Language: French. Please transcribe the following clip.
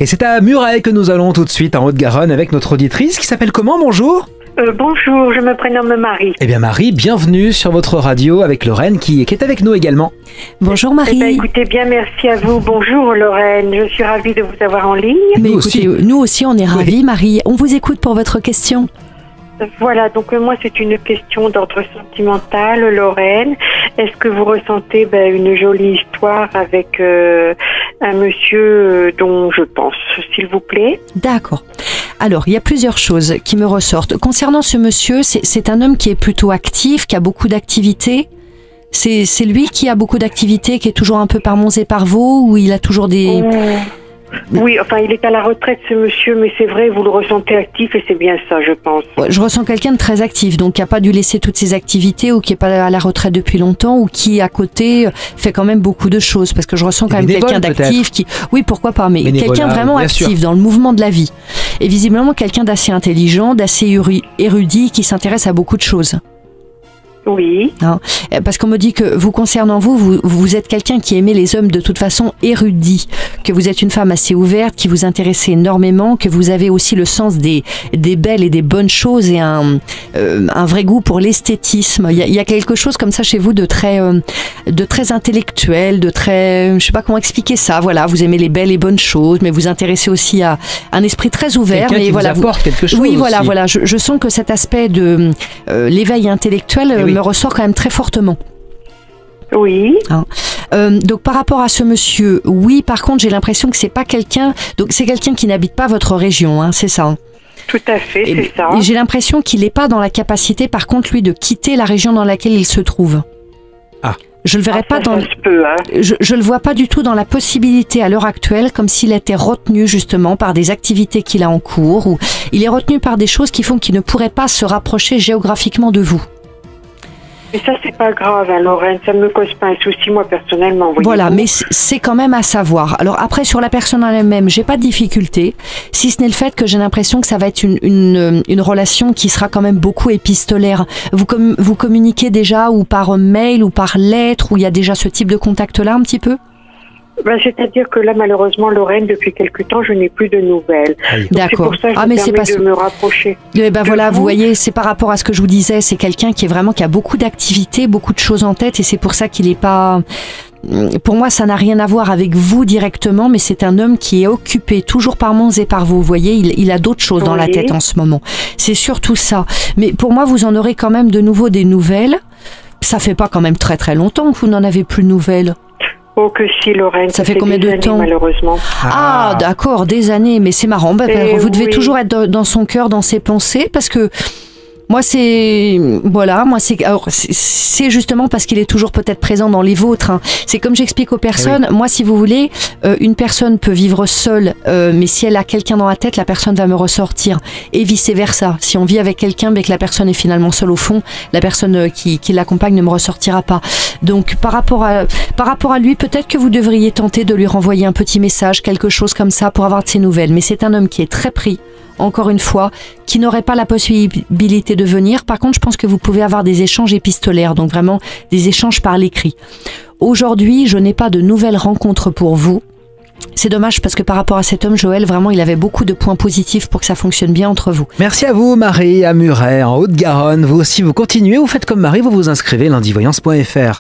Et c'est à Muret que nous allons tout de suite en Haute-Garonne avec notre auditrice qui s'appelle comment, bonjour? Bonjour, je me prénomme Marie. Eh bien Marie, bienvenue sur votre radio avec Lorraine qui est avec nous également. Bonjour Marie. Écoutez, bien merci à vous. Bonjour Lorraine, je suis ravie de vous avoir en ligne. Mais écoutez, nous aussi on est ravis Marie. On vous écoute pour votre question. Voilà, donc moi c'est une question d'ordre sentimental, Lorraine. Est-ce que vous ressentez une jolie histoire avec un monsieur dont je pense, s'il vous plaît? D'accord. Alors, il y a plusieurs choses qui me ressortent. Concernant ce monsieur, c'est un homme qui est plutôt actif, qui a beaucoup d'activités. C'est lui qui a beaucoup d'activités, qui est toujours un peu par monts et par vaux, ou il a toujours des... Oui, enfin, il est à la retraite, ce monsieur, mais c'est vrai, vous le ressentez actif et c'est bien ça, je pense. Ouais, je ressens quelqu'un de très actif, donc qui n'a pas dû laisser toutes ses activités ou qui n'est pas à la retraite depuis longtemps ou qui, à côté, fait quand même beaucoup de choses. Parce que je ressens quand même quelqu'un d'actif qui... Oui, pourquoi pas, mais quelqu'un vraiment actif dans le mouvement de la vie. Et visiblement, quelqu'un d'assez intelligent, d'assez érudit, qui s'intéresse à beaucoup de choses. Oui. Hein, parce qu'on me dit que vous concernant vous êtes quelqu'un qui aimait les hommes de toute façon érudits, que vous êtes une femme assez ouverte, qui vous intéressez énormément, que vous avez aussi le sens des belles et des bonnes choses et un vrai goût pour l'esthétisme. Il y a quelque chose comme ça chez vous de très intellectuel, de très, je sais pas comment expliquer ça. Voilà, vous aimez les belles et bonnes choses, mais vous intéressez aussi à un esprit très ouvert. Quelqu'un mais qui voilà, vous apporte quelque chose. Oui, aussi. voilà. Je sens que cet aspect de l'éveil intellectuel me ressort quand même très fortement. Oui. Hein. Donc par rapport à ce monsieur, oui, par contre j'ai l'impression que c'est pas quelqu'un, donc c'est quelqu'un qui n'habite pas votre région, hein, c'est ça. Hein. Tout à fait, c'est ça. Et j'ai l'impression qu'il n'est pas dans la capacité, par contre, lui, de quitter la région dans laquelle il se trouve. Ah. Je le verrai pas dans. Ça se peut, hein. Je le vois pas du tout dans la possibilité à l'heure actuelle, comme s'il était retenu justement par des activités qu'il a en cours, ou il est retenu par des choses qui font qu'il ne pourrait pas se rapprocher géographiquement de vous. Mais ça, c'est pas grave, hein, Lorraine, ça me cause pas un souci, moi, personnellement. Voilà, mais c'est quand même à savoir. Alors après, sur la personne en elle-même, j'ai pas de difficulté, si ce n'est le fait que j'ai l'impression que ça va être une relation qui sera quand même beaucoup épistolaire. Vous communiquez déjà ou par mail ou par lettre, où il y a déjà ce type de contact-là un petit peu? C'est-à-dire que là, malheureusement, Lorraine, depuis quelque temps, je n'ai plus de nouvelles. D'accord. C'est pour ça que je me permets de me rapprocher. Voilà, vous voyez, c'est par rapport à ce que je vous disais, c'est quelqu'un qui a beaucoup d'activités, beaucoup de choses en tête, et c'est pour ça qu'il n'est pas... Pour moi, ça n'a rien à voir avec vous directement, mais c'est un homme qui est occupé, toujours par monts et par vaux. Vous voyez, il a d'autres choses dans la tête en ce moment. C'est surtout ça. Mais pour moi, vous en aurez quand même de nouveau des nouvelles. Ça fait pas quand même très très longtemps que vous n'en avez plus de nouvelles. Oh que si, Lorraine, ça fait combien de temps malheureusement. Ah d'accord, des années, mais c'est marrant. Vous devez toujours être dans son cœur, dans ses pensées, parce que moi c'est justement parce qu'il est toujours peut-être présent dans les vôtres. Hein. C'est comme j'explique aux personnes. Moi, si vous voulez, une personne peut vivre seule, mais si elle a quelqu'un dans la tête, la personne va me ressortir, et vice versa. Si on vit avec quelqu'un, mais que la personne est finalement seule au fond, la personne qui l'accompagne ne me ressortira pas. Donc par rapport à lui, peut-être que vous devriez tenter de lui renvoyer un petit message, quelque chose comme ça, pour avoir de ses nouvelles. Mais c'est un homme qui est très pris. Encore une fois, qui n'aurait pas la possibilité de venir. Par contre, je pense que vous pouvez avoir des échanges épistolaires, donc vraiment des échanges par l'écrit. Aujourd'hui, je n'ai pas de nouvelles rencontres pour vous. C'est dommage parce que par rapport à cet homme, Joël, vraiment, il avait beaucoup de points positifs pour que ça fonctionne bien entre vous. Merci à vous, Marie, à Muret, en Haute-Garonne. Vous aussi, vous continuez, vous faites comme Marie, vous vous inscrivez, lundivoyance.fr.